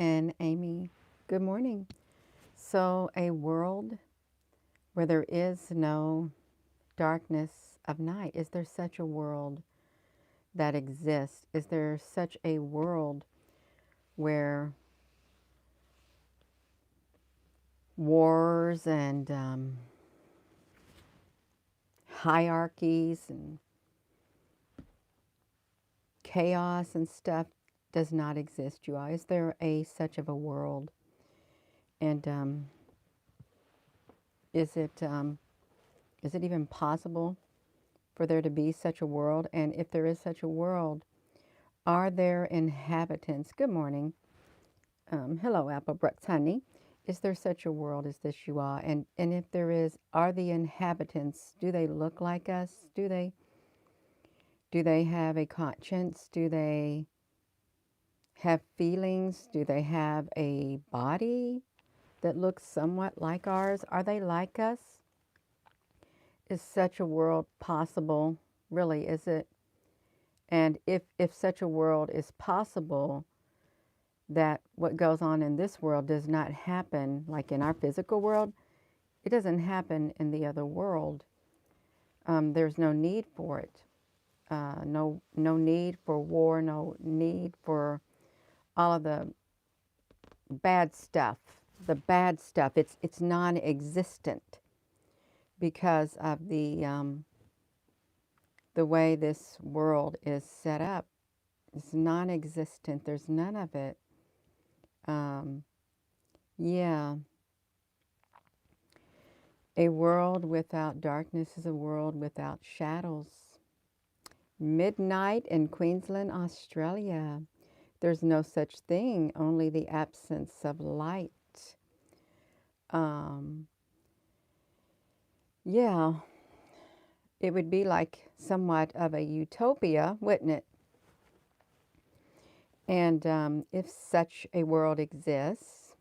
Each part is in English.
and Amy. Good morning. So, a world where there is no darkness of night. Is there such a world that exists? Is there such a world where wars and hierarchies and chaos and stuff does not exist, you all? Is there such of a world? And is it is it even possible for there to be such a world? And if there is such a world, are there inhabitants? Good morning. Hello, Apple Brooks, honey. Is there such a world as this, you all? And if there is, are the inhabitants, do they look like us? Do they have a conscience? Do they have feelings? Do they have a body that looks somewhat like ours? Are they like us? Is such a world possible? Really, is it? And if such a world is possible, that what goes on in this world does not happen like in our physical world, it doesn't happen in the other world. There's no need for it. No need for war, no need for all of the bad stuff. The bad stuff, it's non-existent because of the way this world is set up. It's non-existent. There's none of it. Yeah. A world without darkness is a world without shadows. Midnight in Queensland, Australia. There's no such thing, only the absence of light. Yeah, it would be like somewhat of a utopia, wouldn't it? And if such a world exists,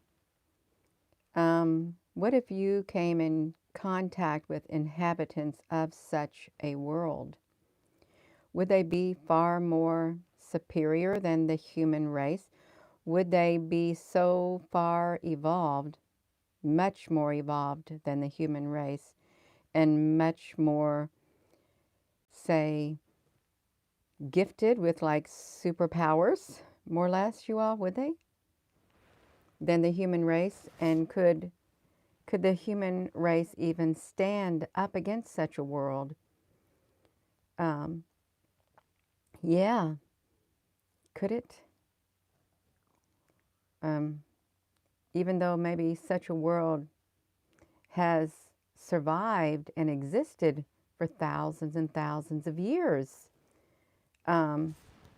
what if you came in contact with inhabitants of such a world? Would they be far more superior than the human race? Would they be so far evolved, much more evolved than the human race, and much more, say, gifted with like superpowers, more or less, you all, would they? Than the human race? And could the human race even stand up against such a world? Yeah, could it? Even though maybe such a world has survived and existed for thousands and thousands of years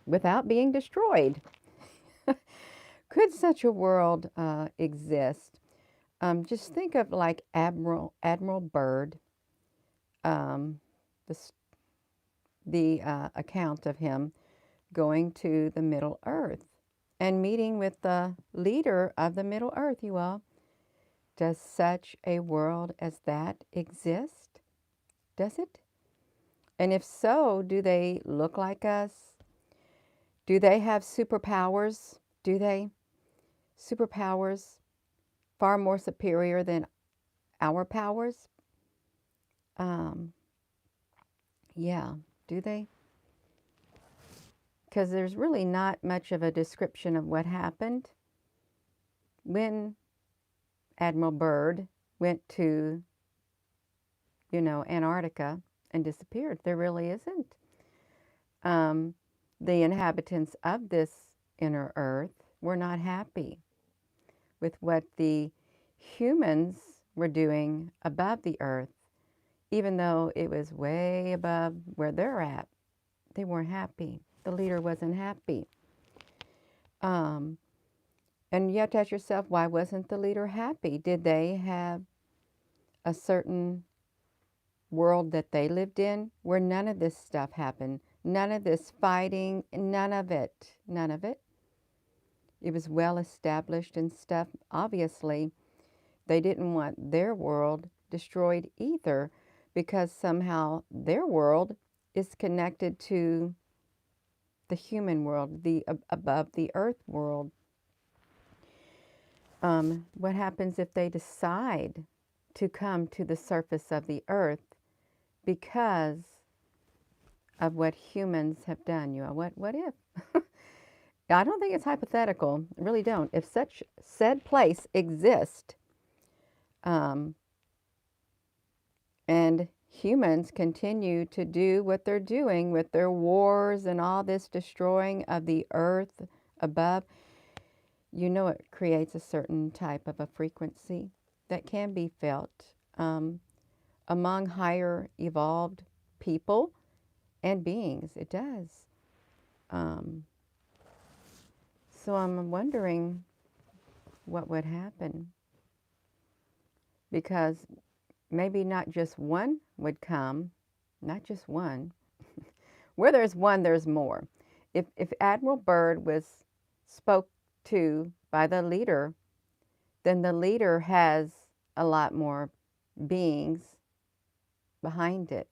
without being destroyed. Could such a world exist? Just think of like Admiral Byrd, the account of him going to the Middle Earth and meeting with the leader of the Middle Earth, you all. Does such a world as that exist? Does it? And if so, do they look like us? Do they have superpowers? Do they? Superpowers far more superior than our powers? Yeah, do they? Because there's really not much of a description of what happened when Admiral Byrd went to, Antarctica and disappeared. There really isn't. The inhabitants of this inner earth were not happy with what the humans were doing above the earth, even though it was way above where they're at. They weren't happy. The leader wasn't happy. And you have to ask yourself, why wasn't the leader happy? Did they have a certain world that they lived in where none of this stuff happened? None of this fighting, none of it. None of it. It was well established and stuff. Obviously, they didn't want their world destroyed either, because somehow their world is connected to the human world, the above the earth world. What happens if they decide to come to the surface of the earth because of what humans have done? What if? I don't think it's hypothetical. I really don't. If such said place exists, um, and humans continue to do what they're doing with their wars and all this destroying of the earth above, it creates a certain type of a frequency that can be felt among higher evolved people and beings. It does. Um, so I'm wondering what would happen, because maybe not just one would come, not just one. Where there's one, there's more. If Admiral Byrd was spoke to by the leader, then the leader has a lot more beings behind it,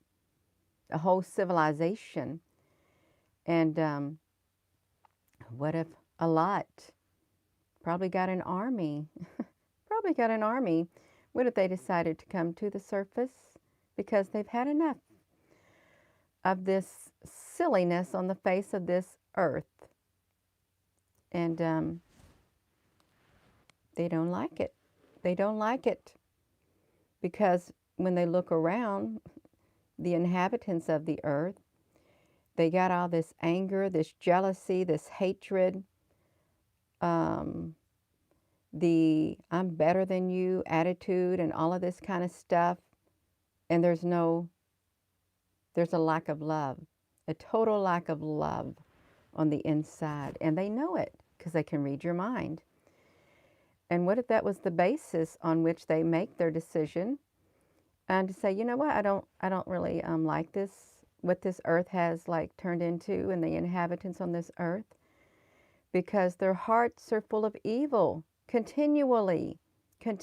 a whole civilization. And what if a lot probably got an army? Probably got an army. What if they decided to come to the surface because they've had enough of this silliness on the face of this earth? And they don't like it. They don't like it because when they look around, the inhabitants of the earth, they got all this anger, this jealousy, this hatred, the I'm better than you attitude and all of this kind of stuff. And there's a lack of love, a total lack of love on the inside. And they know it because they can read your mind. And what if that was the basis on which they make their decision? And to say, you know what, I don't really like this, what this earth has like turned into and the inhabitants on this earth, because their hearts are full of evil continually. And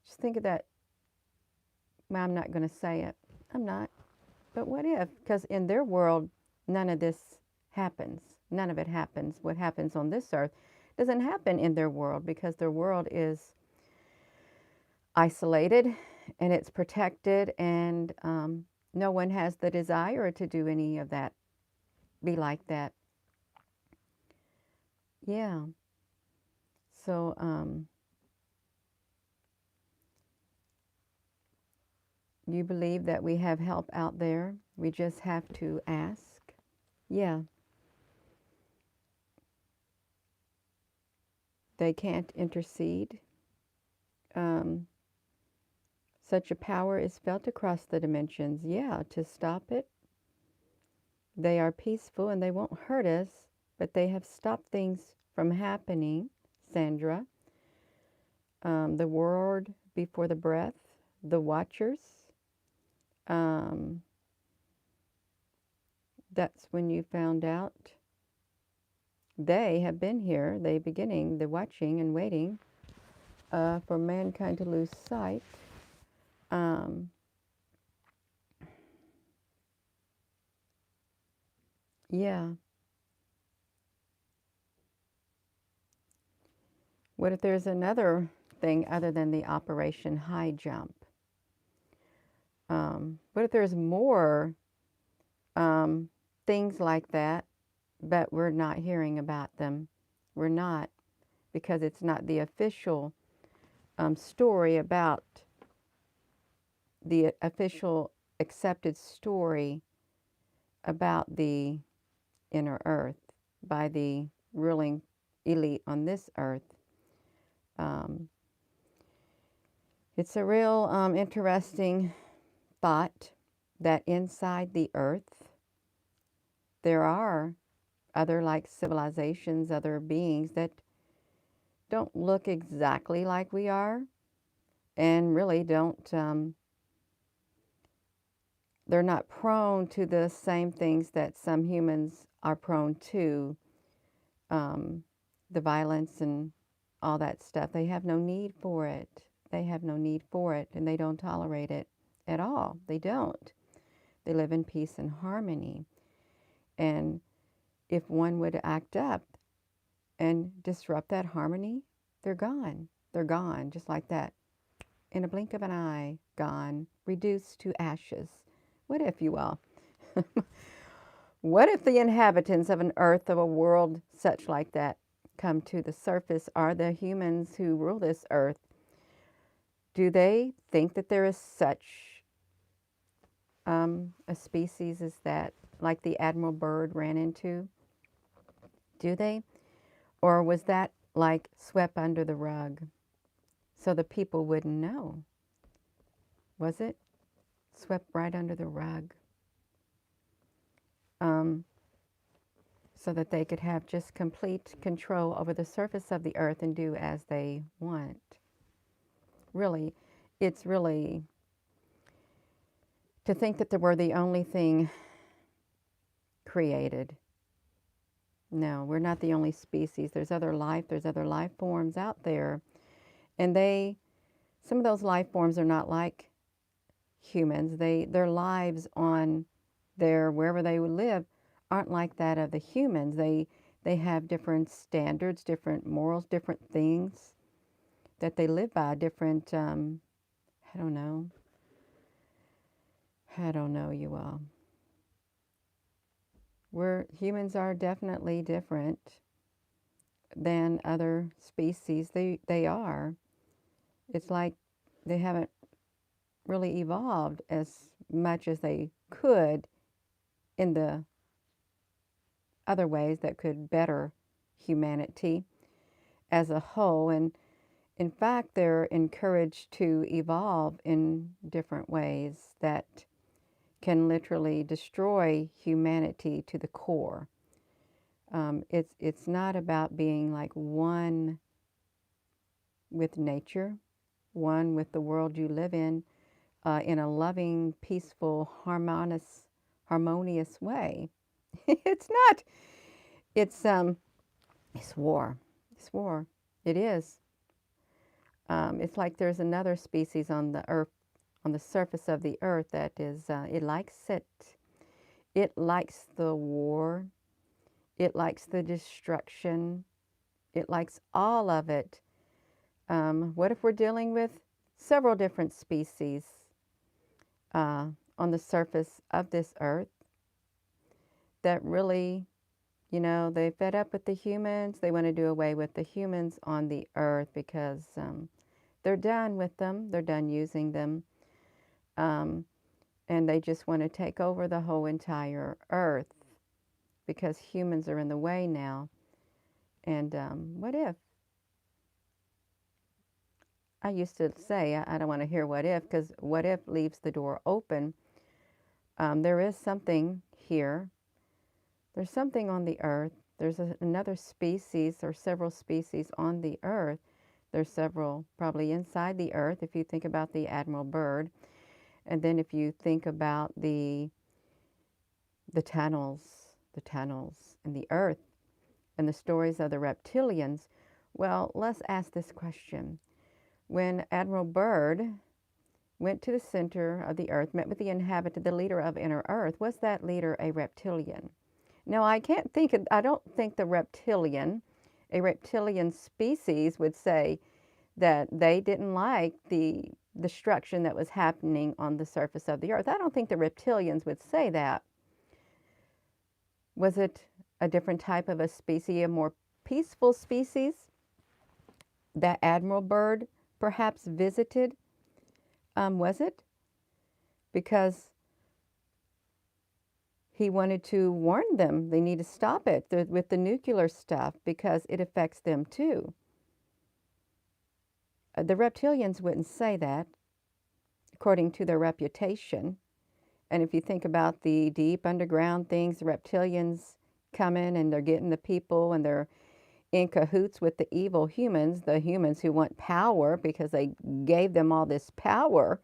just think of that. Well, I'm not going to say it. I'm not. But what if? Because in their world, none of this happens. None of it happens. What happens on this earth doesn't happen in their world, because their world is isolated and it's protected, and no one has the desire to do any of that, be like that. Yeah. So you believe that we have help out there? We just have to ask. Yeah. They can't intercede. Such a power is felt across the dimensions. Yeah, to stop it. They are peaceful and they won't hurt us, but they have stopped things from happening, Sandra. The word before the breath, the watchers. That's when you found out they have been here, they beginning the watching and waiting for mankind to lose sight. Yeah. What if there's another thing other than the Operation High Jump? What if there's more things like that, but we're not hearing about them? We're not, because it's not the official story about the official accepted story about the inner earth by the ruling elite on this earth. It's a real interesting thought that inside the earth there are other like civilizations, other beings that don't look exactly like we are, and really don't, they're not prone to the same things that some humans are prone to, the violence and all that stuff. They have no need for it. They have no need for it, and they don't tolerate it at all. They don't. They live in peace and harmony. And if one would act up and disrupt that harmony, they're gone. They're gone, just like that. In a blink of an eye, gone, reduced to ashes. What if, you all? What if the inhabitants of an earth, of a world such like that, come to the surface? Are the humans who rule this earth, do they think that there is such a species as that, like the Admiral Byrd ran into? Do they? Or was that like swept under the rug so the people wouldn't know? Was it swept right under the rug? So that they could have just complete control over the surface of the earth and do as they want. Really, it's really to think that they were the only thing created. No, we're not the only species. There's other life forms out there. And some of those life forms are not like humans. Their lives on wherever they would live aren't like that of the humans. They have different standards, different morals, different things that they live by, different, I don't know. I don't know, you all. Humans are definitely different than other species. They are. It's like they haven't really evolved as much as they could in the other ways that could better humanity as a whole. And in fact, they're encouraged to evolve in different ways that can literally destroy humanity to the core. It's not about being like one with nature, one with the world you live in a loving, peaceful, harmonious way. It's not. It's war. It's war. It is. It's like there's another species on the earth, on the surface of the earth, that is. It likes it. It likes the war. It likes the destruction. It likes all of it. What if we're dealing with several different species on the surface of this earth that really, they fed up with the humans. They want to do away with the humans on the earth because they're done with them. They're done using them. And they just want to take over the whole entire earth because humans are in the way now. And what if? I used to say, I don't want to hear what if, because what if leaves the door open. There is something here. There's something on the earth. There's another species or several species on the earth. There's several probably inside the earth if you think about the Admiral Byrd. And then if you think about the tunnels in the earth and the stories of the reptilians, well, let's ask this question. When Admiral Byrd went to the center of the earth, met with the inhabitant, the leader of inner earth, was that leader a reptilian? Now, I don't think a reptilian species would say that they didn't like the destruction that was happening on the surface of the earth. I don't think the reptilians would say that. Was it a different type of a species, a more peaceful species that Admiral Byrd perhaps visited? Was it? Because he wanted to warn them they need to stop it with the nuclear stuff because it affects them too. The reptilians wouldn't say that, according to their reputation. And if you think about the deep underground things, the reptilians come in and they're getting the people and they're in cahoots with the evil humans, the humans who want power because they gave them all this power.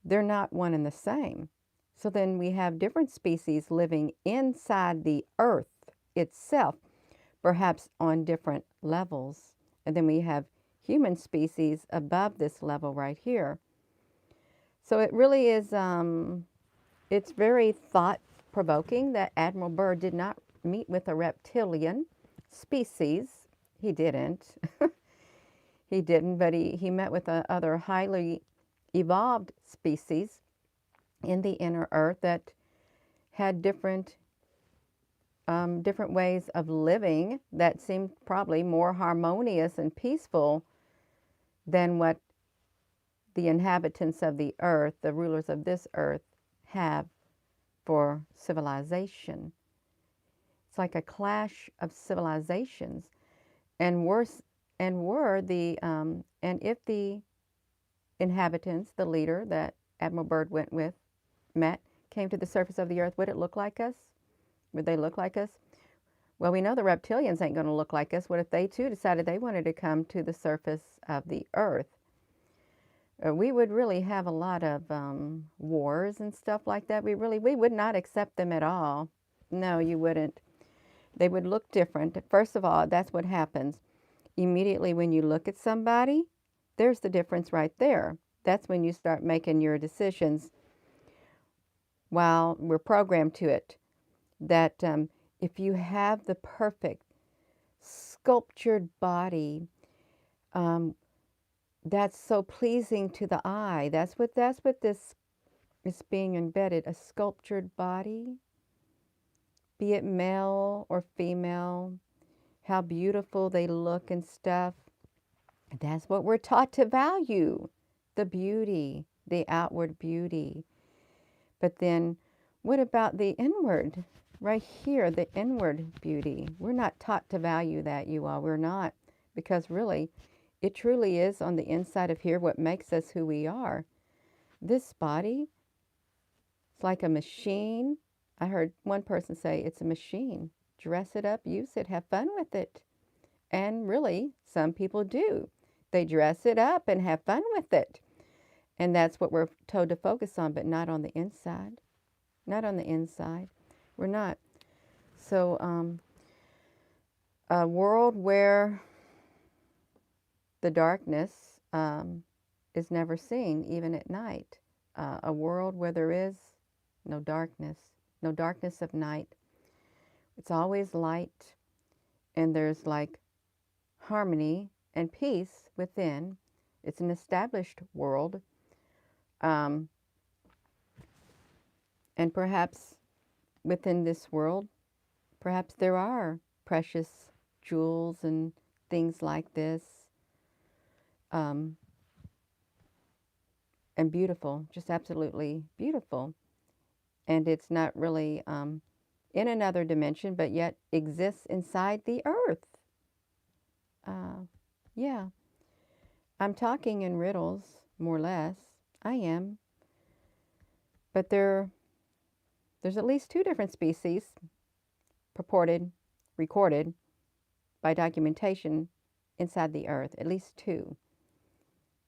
They're not one and the same. So then we have different species living inside the earth itself, perhaps on different levels. And then we have human species above this level right here. So it really is, it's very thought-provoking that Admiral Byrd did not meet with a reptilian species. He didn't. He didn't, but he met with other highly evolved species in the inner earth that had different ways of living that seemed probably more harmonious and peaceful than what the inhabitants of the earth, the rulers of this earth, have for civilization. It's like a clash of civilizations, and worse, and if the inhabitants, the leader that Admiral Byrd went with, met, came to the surface of the earth, would it look like us? Would they look like us? Well, we know the reptilians ain't going to look like us. What if they too decided they wanted to come to the surface of the earth? We would really have a lot of wars and stuff like that. We would not accept them at all. No, you wouldn't. They would look different. First of all, that's what happens. Immediately when you look at somebody, there's the difference right there. That's when you start making your decisions. While we're programmed to it, that if you have the perfect sculptured body, that's so pleasing to the eye. That's what this is being embedded, a sculptured body, be it male or female, how beautiful they look and stuff. That's what we're taught to value, the beauty, the outward beauty. But then what about the inward? Right here, the inward beauty. We're not taught to value that, you all. We're not. Because really, it truly is on the inside of here what makes us who we are. This body, it's like a machine. I heard one person say it's a machine. Dress it up, use it, have fun with it. And really, some people do. They dress it up and have fun with it. And that's what we're told to focus on, but not on the inside. Not on the inside. We're not. So, a world where the darkness is never seen, even at night. A world where there is no darkness of night. It's always light, and there's like harmony and peace within. It's an established world. And perhaps within this world, perhaps there are precious jewels and things like this. And beautiful, just absolutely beautiful. And it's not really in another dimension, but yet exists inside the earth. Yeah. I'm talking in riddles, more or less. I am. But there's at least 2 different species recorded by documentation inside the earth. At least 2.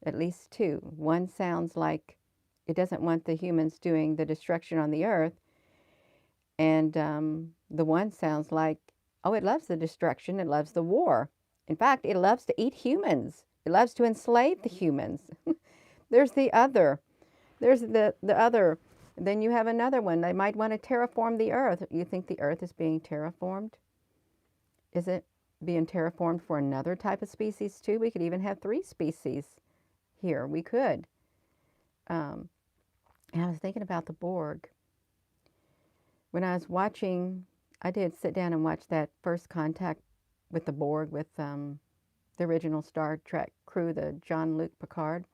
At least 2. One sounds like it doesn't want the humans doing the destruction on the earth. And the one sounds like, oh, it loves the destruction. It loves the war. In fact, it loves to eat humans. It loves to enslave the humans. There's the other. There's the other. Then you have another one. They might want to terraform the earth. You think the earth is being terraformed? Is it being terraformed for another type of species too? We could even have 3 species here. We could. And I was thinking about the Borg. When I was watching, I did sit down and watch that First Contact with the Borg with the original Star Trek crew, the Jean-Luc Picard.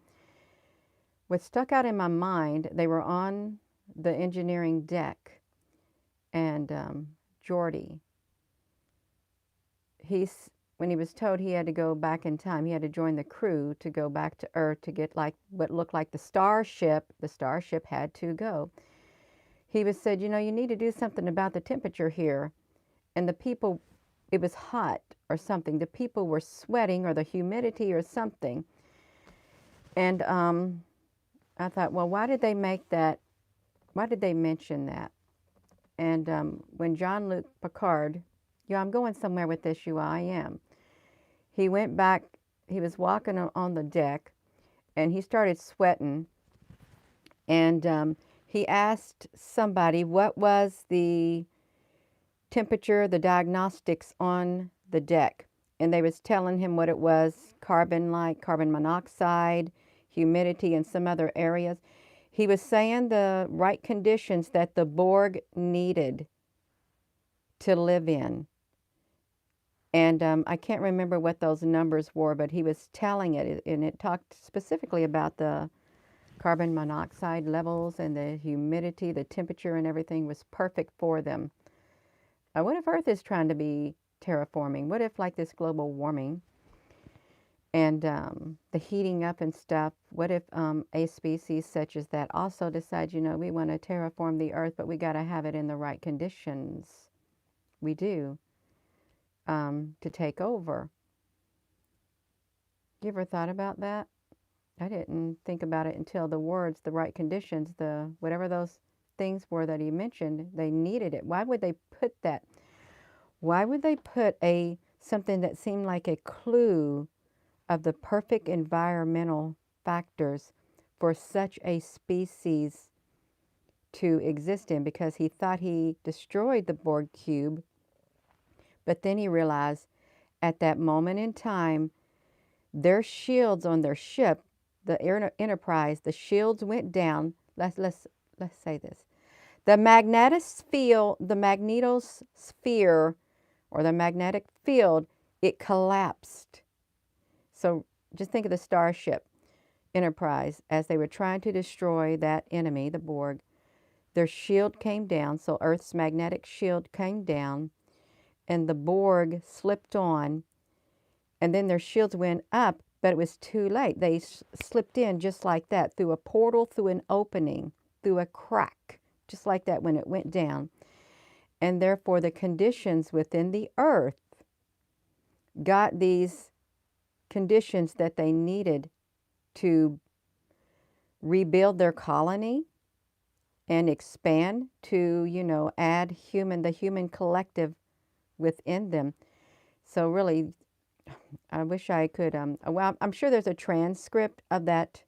What stuck out in my mind, they were on the engineering deck, and Geordi, when he was told he had to go back in time, he had to join the crew to go back to Earth to get like what looked like the starship had to go. He was said, you know, you need to do something about the temperature here. And the people, it was hot or something. The people were sweating, or the humidity or something. And I thought, well, why did they make that? Why did they mention that? And when Jean-Luc Picard, yeah, I'm going somewhere with this, I am. He went back, he was walking on the deck, and he started sweating. And he asked somebody what was the temperature, the diagnostics on the deck. And they was telling him what it was, carbon like carbon monoxide, humidity, and some other areas. He was saying the right conditions that the Borg needed to live in. And I can't remember what those numbers were, but he was telling it, and it talked specifically about the carbon monoxide levels and the humidity, the temperature, and everything was perfect for them. What if Earth is trying to be terraforming? What if, like this global warming and the heating up and stuff, what if a species such as that also decides, we want to terraform the Earth, but we got to have it in the right conditions? We do, to take over. You ever thought about that? I didn't think about it until the words, the right conditions, the whatever those things were that he mentioned, they needed it. Why would they put that? Why would they put something that seemed like a clue of the perfect environmental factors for such a species to exist in? Because he thought he destroyed the Borg cube, but then he realized at that moment in time, their shields on their ship, the Enterprise, the shields went down. Let's say this: the magnetosphere, or the magnetic field, it collapsed. So just think of the Starship Enterprise as they were trying to destroy that enemy, the Borg. Their shield came down, so Earth's magnetic shield came down, and the Borg slipped on, and then their shields went up, but it was too late. They slipped in just like that, through a portal, through an opening, through a crack, just like that when it went down. And therefore, the conditions within the Earth got these conditions that they needed to rebuild their colony and expand to, add the human collective within them. So really, I wish I could, well, I'm sure there's a transcript of that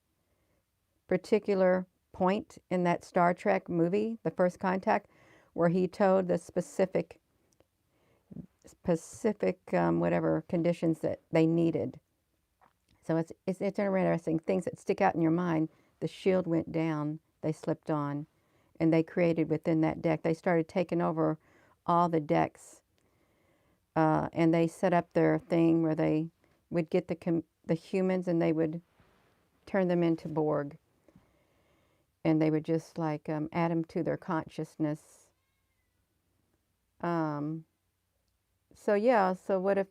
particular point in that Star Trek movie, The First Contact, where he told the specific whatever conditions that they needed. So it's interesting, things that stick out in your mind. The shield went down, they slipped on, and they created within that deck. They started taking over all the decks, and they set up their thing where they would get the humans and they would turn them into Borg, and they would just like add them to their consciousness. So yeah, so what if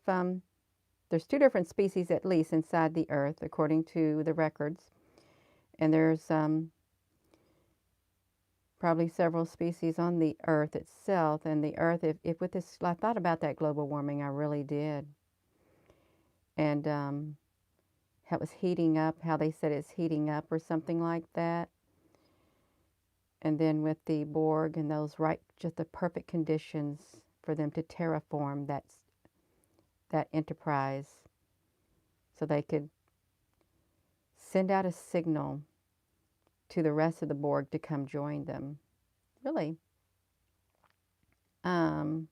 there's 2 different species at least inside the Earth, according to the records, and there's probably several species on the Earth itself. And the Earth, if with this, I thought about that global warming, I really did, and how it was heating up, how they said it's heating up or something like that. And then with the Borg and those just the perfect conditions for them to terraform that Enterprise, so they could send out a signal to the rest of the Borg to come join them. Really. And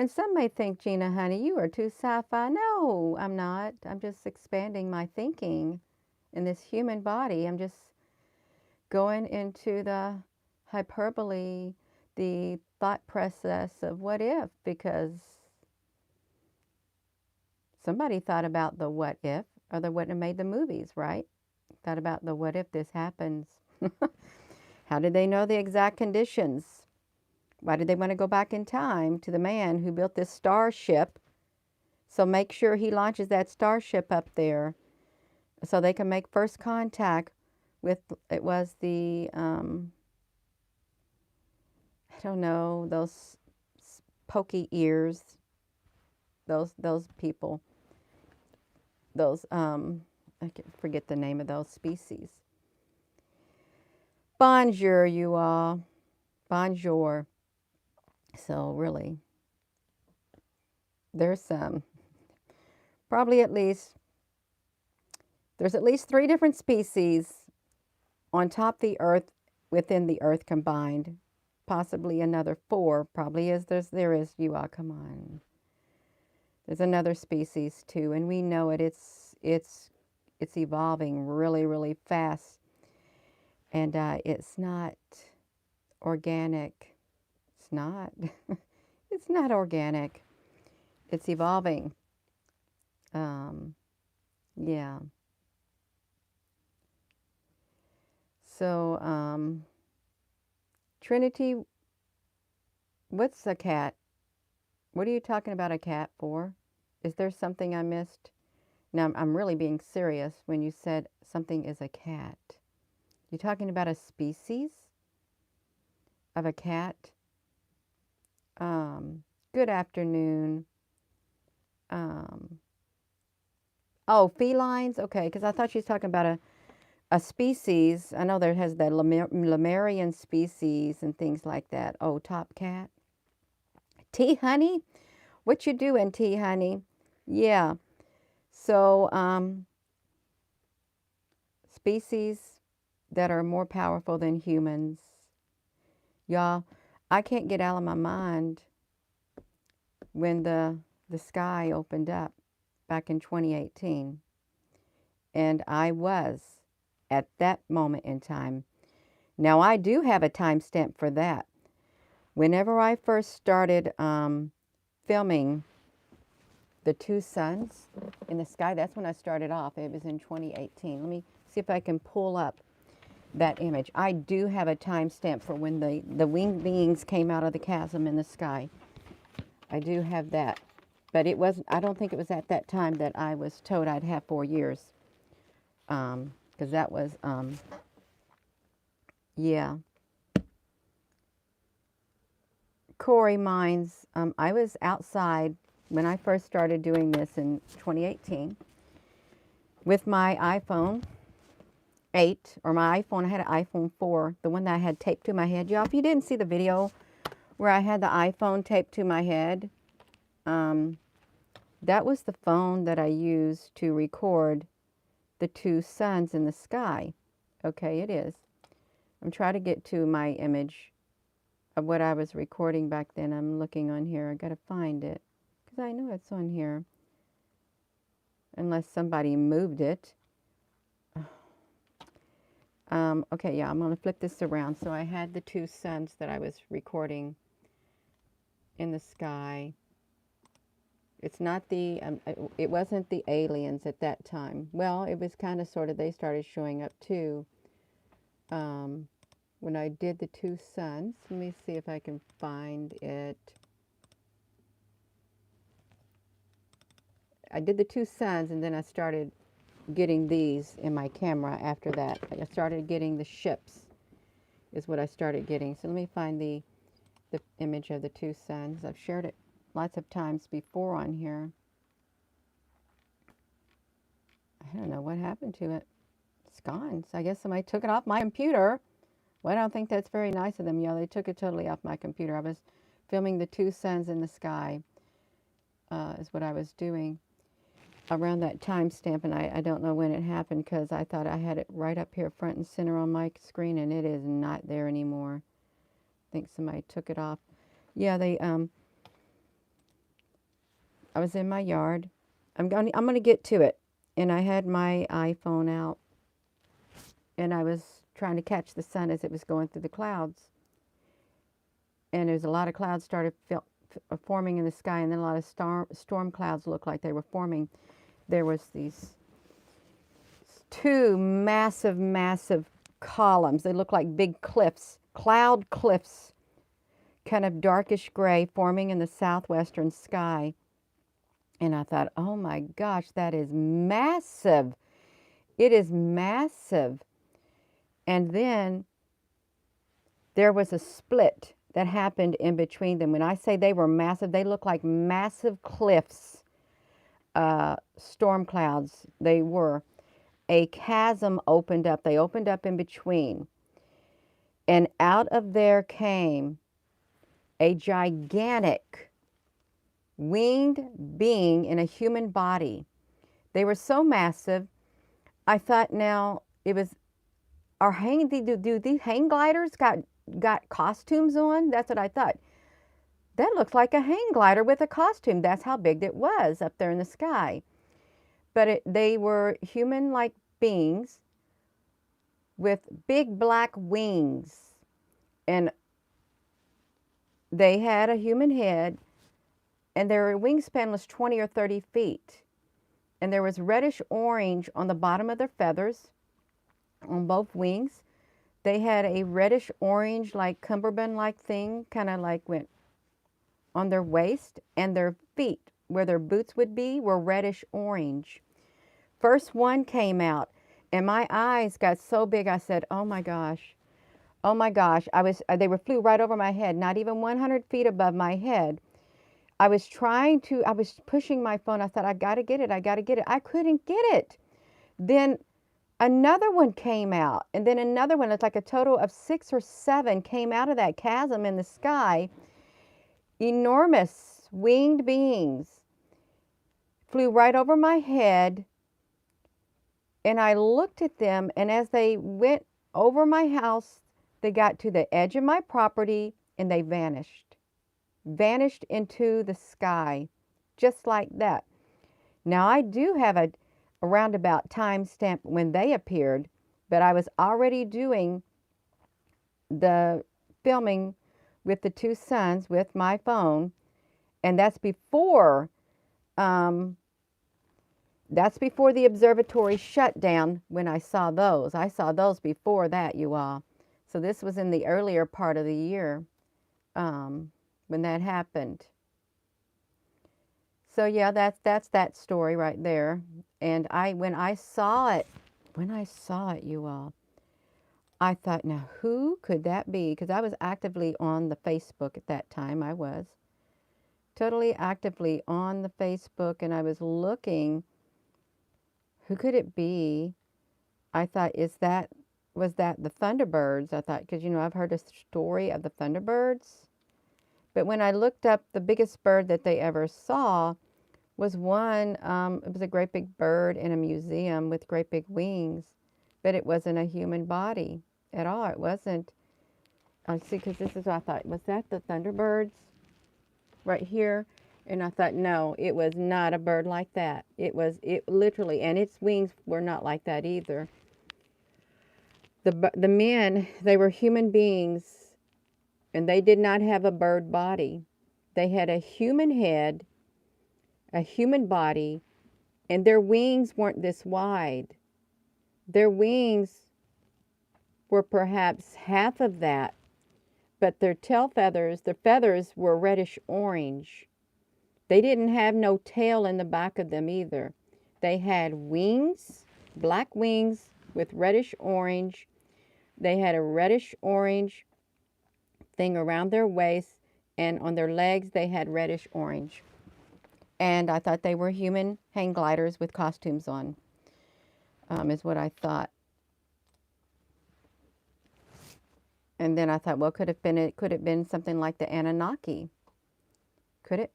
some may think, Gina, honey, you are too sci-fi. No, I'm not. I'm just expanding my thinking in this human body. I'm just going into the hyperbole, the thought process of what if, because somebody thought about the what if, or they wouldn't have made the movies, right? Thought about the what if this happens. How did they know the exact conditions? Why did they want to go back in time to the man who built this starship? So make sure he launches that starship up there so they can make first contact with, it was the, I don't know, those pokey ears, those people, those, I forget the name of those species. Bonjour, you all. Bonjour. So really, there's probably there's at least 3 different species on top the Earth, within the Earth combined. Possibly another 4, probably is, there is, you all, come on. There's another species too, and we know it. It's evolving really, really fast, and it's not organic. It's not. It's not organic. It's evolving. Um, yeah. So, Trinity, what's a cat? What are you talking about a cat for? Is there something I missed? Now, I'm really being serious when you said something is a cat. You talking about a species of a cat? Good afternoon. Um, oh, felines? Okay, because I thought she was talking about a species. I know there has the Lemurian species and things like that. Oh, top cat. Tea honey? What you doing, tea honey? Yeah. So, species that are more powerful than humans. Y'all, I can't get out of my mind when the sky opened up back in 2018. And I was at that moment in time. Now, I do have a timestamp for that. Whenever I first started filming the two suns in the sky, that's when I started off. It was in 2018. Let me see if I can pull up that image. I do have a timestamp for when the winged beings came out of the chasm in the sky. I do have that. But it wasn't, I don't think it was at that time that I was told I'd have 4 years. Because that was, yeah. Corey Mines, I was outside when I first started doing this in 2018 with my iPhone 8, or my iPhone, I had an iPhone 4, the one that I had taped to my head. Y'all, if you didn't see the video where I had the iPhone taped to my head, that was the phone that I used to record the two suns in the sky. Okay, it is. I'm trying to get to my image of what I was recording back then. I'm looking on here. I got to find it because I know it's on here. Unless somebody moved it. Okay, yeah, I'm going to flip this around. So I had the two suns that I was recording in the sky. It's not the, it wasn't the aliens at that time. Well, it was kind of sort of, they started showing up too. When I did the two suns, let me see if I can find it. I did the two suns and then I started getting these in my camera after that. I started getting the ships is what I started getting. So let me find the image of the two suns. I've shared it lots of times before on here. I don't know what happened to it. It's gone. So I guess somebody took it off my computer. Well, I don't think that's very nice of them. Yeah, they took it totally off my computer. I was filming the two suns in the sky is what I was doing around that timestamp, and I don't know when it happened because I thought I had it right up here front and center on my screen, and it is not there anymore. I think somebody took it off. Yeah, I was in my yard. I'm gonna get to it, and I had my iPhone out, and I was trying to catch the sun as it was going through the clouds, and there's a lot of clouds started forming in the sky, and then a lot of storm clouds looked like they were forming. There was these two massive columns. They look like big cliffs, cloud cliffs, kind of darkish gray, forming in the southwestern sky. And I thought, oh my gosh, that is massive. It is massive. And then there was a split that happened in between them. When I say they were massive, they look like massive cliffs, storm clouds. They were. A chasm opened up. They opened up in between. And out of there came a gigantic winged being in a human body. They were so massive. I thought now it was, do these hang gliders got costumes on? That's what I thought. that looks like a hang glider with a costume. That's how big it was up there in the sky. But they were human-like beings with big black wings. And they had a human head, and their wingspan was 20 or 30 feet. And there was reddish orange on the bottom of their feathers on both wings. They had a reddish orange, like cummerbund-like thing, kind of like went on their waist, and their feet, where their boots would be, were reddish orange. First one came out, and my eyes got so big, I said, oh my gosh. Oh my gosh. They flew right over my head, not even 100 feet above my head. I was pushing my phone. I thought, I got to get it. I got to get it. I couldn't get it. Then another one came out, and then another one. It's like a total of 6 or 7 came out of that chasm in the sky. Enormous winged beings flew right over my head, and I looked at them, and as they went over my house, they got to the edge of my property, and they vanished into the sky, just like that. Now, I do have a roundabout time stamp when they appeared, but I was already doing the filming with the 2 sons with my phone, and that's before the observatory shut down. When I saw those before that, you all. So this was in the earlier part of the year when that happened. So yeah, that's that story right there. And when I saw it, you all, I thought, now who could that be? Because I was actively on the Facebook at that time. I was totally actively on the Facebook, and I was looking, who could it be? I thought, was that the Thunderbirds? I thought, because I've heard a story of the Thunderbirds. But when I looked up, the biggest bird that they ever saw was one, it was a great big bird in a museum with great big wings, but it wasn't a human body at all. It wasn't. I see, because this is what I thought, was that the Thunderbirds right here? And I thought, no, it was not a bird like that. It literally, and its wings were not like that either. The men, they were human beings, and they did not have a bird body. They had a human head, a human body, and their wings weren't this wide. Their wings were perhaps half of that, but their feathers were reddish orange. They didn't have no tail in the back of them either. They had wings, black wings with reddish orange. They had a reddish orange thing around their waist, and on their legs they had reddish orange. And I thought they were human hang gliders with costumes on, is what I thought. And then I thought, well, could it have been something like the Anunnaki? Could it?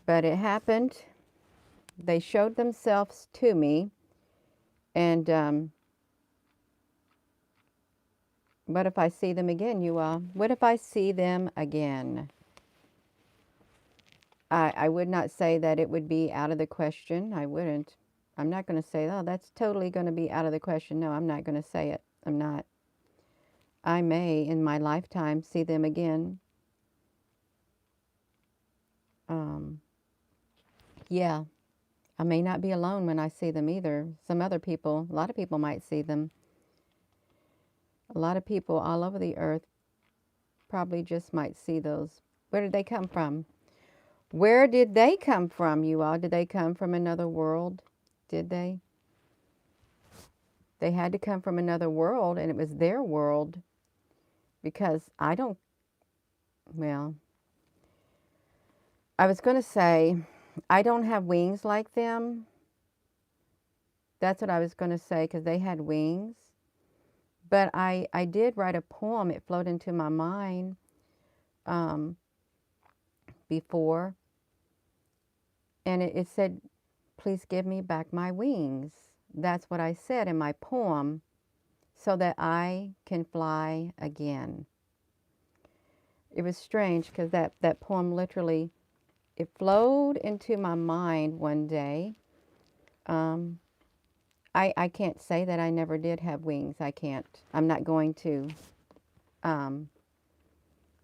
But it happened. They showed themselves to me. And what if I see them again, you all? What if I see them again? I would not say that it would be out of the question. I wouldn't. I'm not going to say, oh, that's totally going to be out of the question. No, I'm not going to say it. I'm not. I may, in my lifetime, see them again. Yeah, I may not be alone when I see them either. A lot of people might see them. A lot of people all over the earth probably just might see those. Where did they come from? Where did they come from, you all? Did they come from another world? Did they? They had to come from another world, and it was their world, because I was going to say, I don't have wings like them. That's what I was going to say, because they had wings. But I did write a poem. It flowed into my mind before. And it said, please give me back my wings. That's what I said in my poem, so that I can fly again. It was strange because that poem literally, it flowed into my mind one day. Um, I can't say that I never did have wings. I can't. I'm not going to. Um,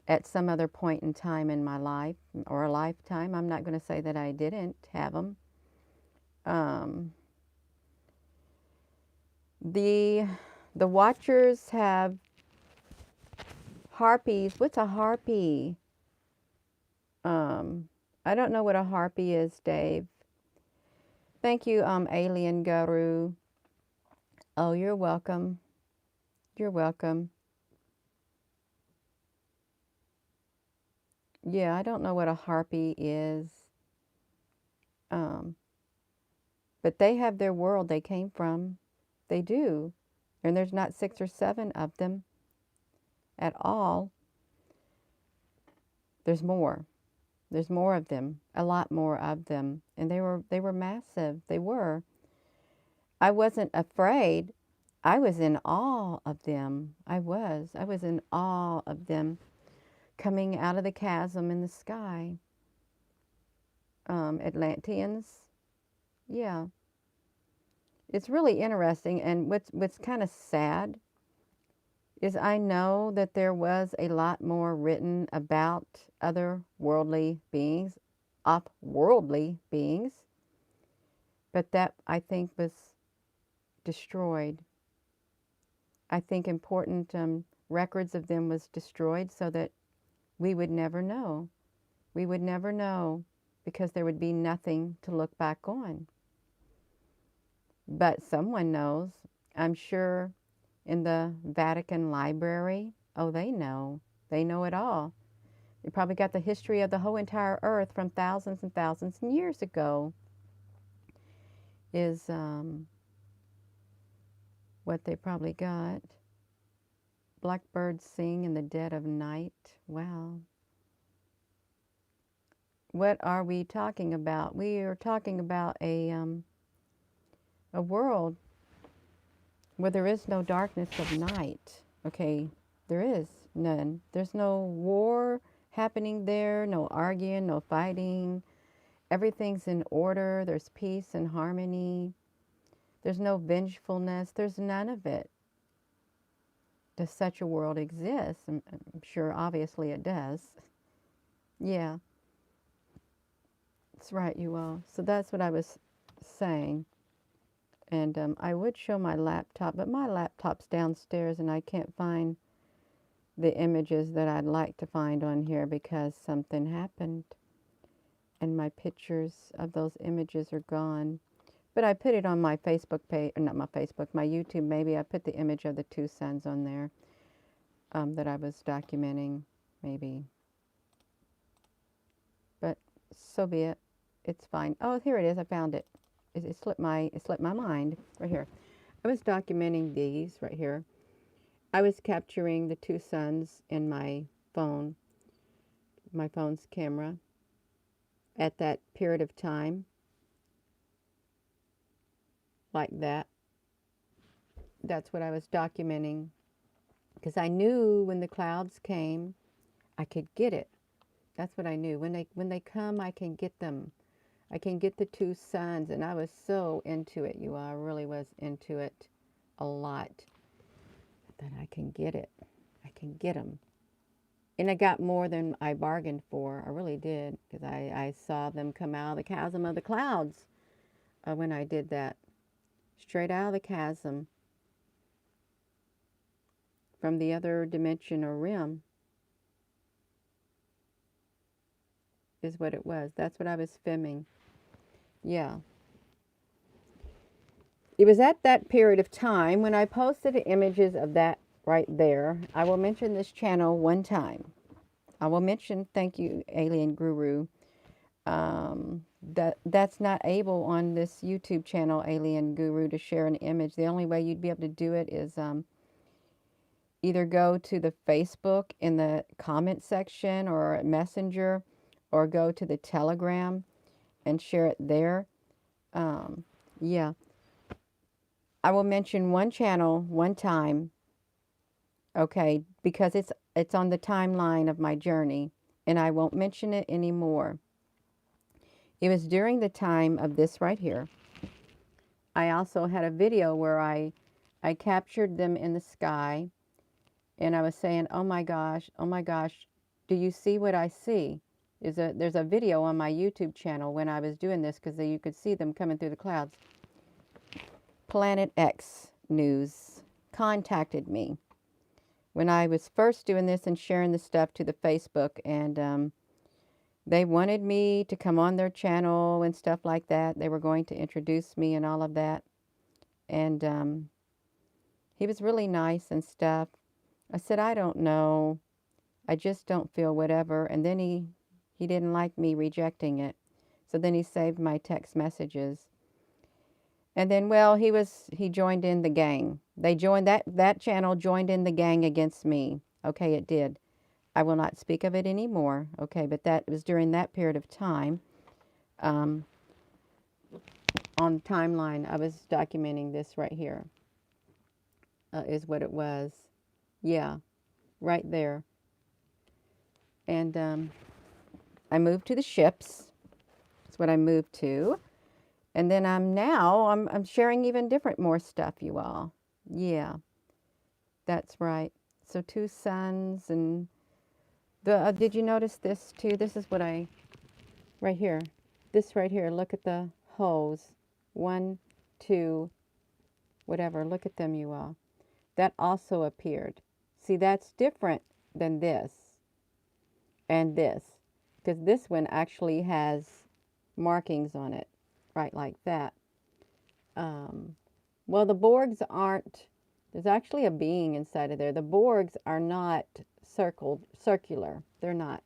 at some other point in time in my life or a lifetime, I'm not going to say that I didn't have them. Um, the the Watchers have harpies. What's a harpy? Um, I don't know what a harpy is, Dave. Thank you, Alien Guru. Oh, you're welcome. You're welcome. Yeah, I don't know what a harpy is. Um, but they have their world they came from. They do. And there's not 6 or 7 of them at all. There's more. There's more of them, a lot more of them. And they were massive. They were. I wasn't afraid. I was in awe of them. I was. I was in awe of them coming out of the chasm in the sky. Atlanteans. Yeah. It's really interesting. And what's kind of sad is I know that there was a lot more written about other worldly beings, off-worldly beings, but that I think was destroyed. I think important records of them was destroyed so that we would never know. We would never know because there would be nothing to look back on. But someone knows. I'm sure in the Vatican Library, oh, they know. They know it all. They probably got the history of the whole entire earth from thousands and thousands of years ago is what they probably got. Blackbirds sing in the dead of night. Wow. What are we talking about? We are talking about a world where there is no darkness of night. Okay, there is none. There's no war happening there, no arguing, no fighting. Everything's in order. There's peace and harmony. There's no vengefulness. There's none of it. Does such a world exist? I'm sure, obviously, it does. Yeah, that's right, you all. So that's what I was saying. And I would show my laptop, but my laptop's downstairs and I can't find the images that I'd like to find on here because something happened and my pictures of those images are gone. But I put it on my Facebook page, or not my Facebook, my YouTube maybe. I put the image of the 2 suns on there that I was documenting, maybe. But so be it. It's fine. Oh, here it is. I found it. It slipped my mind right here. I was documenting these right here. I was capturing the 2 suns in my phone, my phone's camera, at that period of time, like that. That's what I was documenting because I knew when the clouds came, I could get it. That's what I knew. When they come, I can get them. I can get the 2 suns, and I was so into it, you all. I really was into it a lot. That I can get it. I can get them. And I got more than I bargained for. I really did, because I saw them come out of the chasm of the clouds when I did that. Straight out of the chasm from the other dimension or rim is what it was. That's what I was filming. Yeah. It was at that period of time when I posted images of that right there. I will mention this channel one time. I will mention, thank you, Alien Guru. That's not able on this YouTube channel, Alien Guru, to share an image. The only way you'd be able to do it is either go to the Facebook in the comment section or Messenger, or go to the Telegram and share it there. Yeah. I will mention one channel one time, okay, because it's on the timeline of my journey, and I won't mention it anymore. It was during the time of this right here. I also had a video where I captured them in the sky, and I was saying, oh my gosh, do you see what I see? There's a video on my YouTube channel when I was doing this, because you could see them coming through the clouds. Planet X News contacted me when I was first doing this and sharing the stuff to the Facebook, and they wanted me to come on their channel and stuff like that. They were going to introduce me and all of that. And he was really nice and stuff. I said, I don't know. I just don't feel whatever. And then he didn't like me rejecting it. So then he saved my text messages. And then, well, he joined in the gang. They joined that channel joined in the gang against me. Okay, it did. I will not speak of it anymore. Okay, but that was during that period of time. On the timeline, I was documenting this right here. Is what it was. Yeah, right there. And I moved to the ships. That's what I moved to. And then I'm sharing even more stuff, you all. Yeah, that's right. So 2 sons, and did you notice this too? This is what right here. This right here, look at the holes. 1, 2, whatever. Look at them, you all. That also appeared. See, that's different than this and this, because this one actually has markings on it, right, like that. Well, the Borgs aren't, there's actually a being inside of there. The Borgs are not circular. They're not.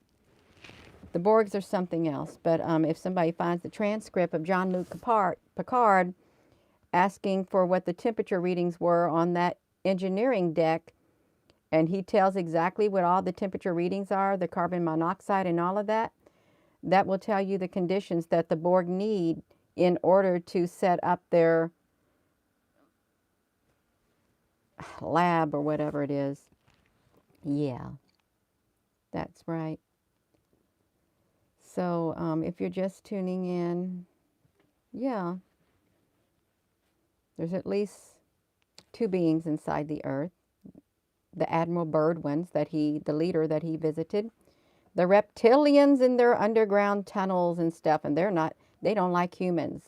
The Borgs are something else. But if somebody finds the transcript of Jean-Luc Picard asking for what the temperature readings were on that engineering deck, and he tells exactly what all the temperature readings are, the carbon monoxide and all of that, that will tell you the conditions that the Borg need in order to set up their lab or whatever it is. Yeah, that's right. So if you're just tuning in, yeah, there's at least 2 beings inside the earth. The Admiral Byrd ones, the leader that he visited. The reptilians in their underground tunnels and stuff, and they don't like humans.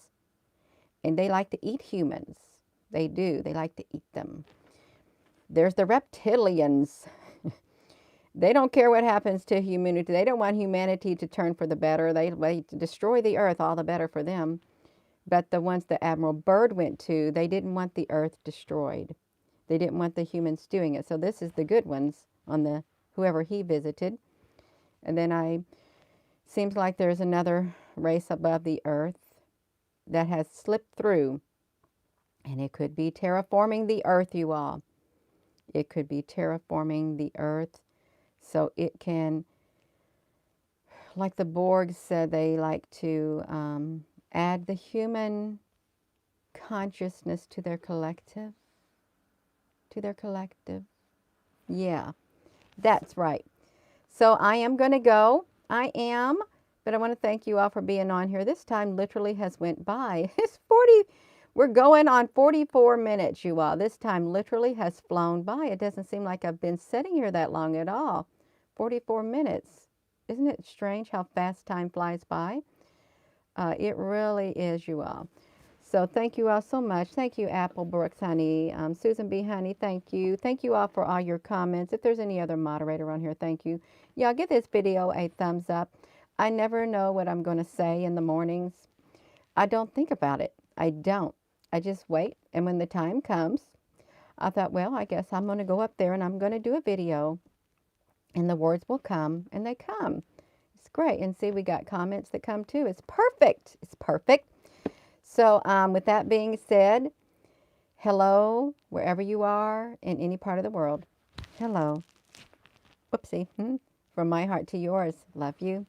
And they like to eat humans. They do. They like to eat them. There's the reptilians. They don't care what happens to humanity. They don't want humanity to turn for the better. They to destroy the earth, all the better for them. But the ones that Admiral Byrd went to, they didn't want the earth destroyed. They didn't want the humans doing it. So this is the good ones on whoever he visited. And then seems like there's another race above the earth that has slipped through. And it could be terraforming the earth, you all. It could be terraforming the earth. So it can, like the Borg said, they like to add the human consciousness to their collective. Yeah, that's right. So I am going to go. I am. But I want to thank you all for being on here. This time literally has went by. We're going on 44 minutes, you all. This time literally has flown by. It doesn't seem like I've been sitting here that long at all. 44 minutes. Isn't it strange how fast time flies by? It really is, you all. So thank you all so much. Thank you, Apple Brooks, honey. Susan B. Honey, thank you. Thank you all for all your comments. If there's any other moderator on here, thank you. Y'all give this video a thumbs up. I never know what I'm going to say in the mornings. I don't think about it. I don't. I just wait. And when the time comes, I thought, well, I guess I'm going to go up there and I'm going to do a video. And the words will come, and they come. It's great. And see, we got comments that come too. It's perfect. It's perfect. So with that being said, hello, wherever you are in any part of the world. Hello. Whoopsie. From my heart to yours. Love you.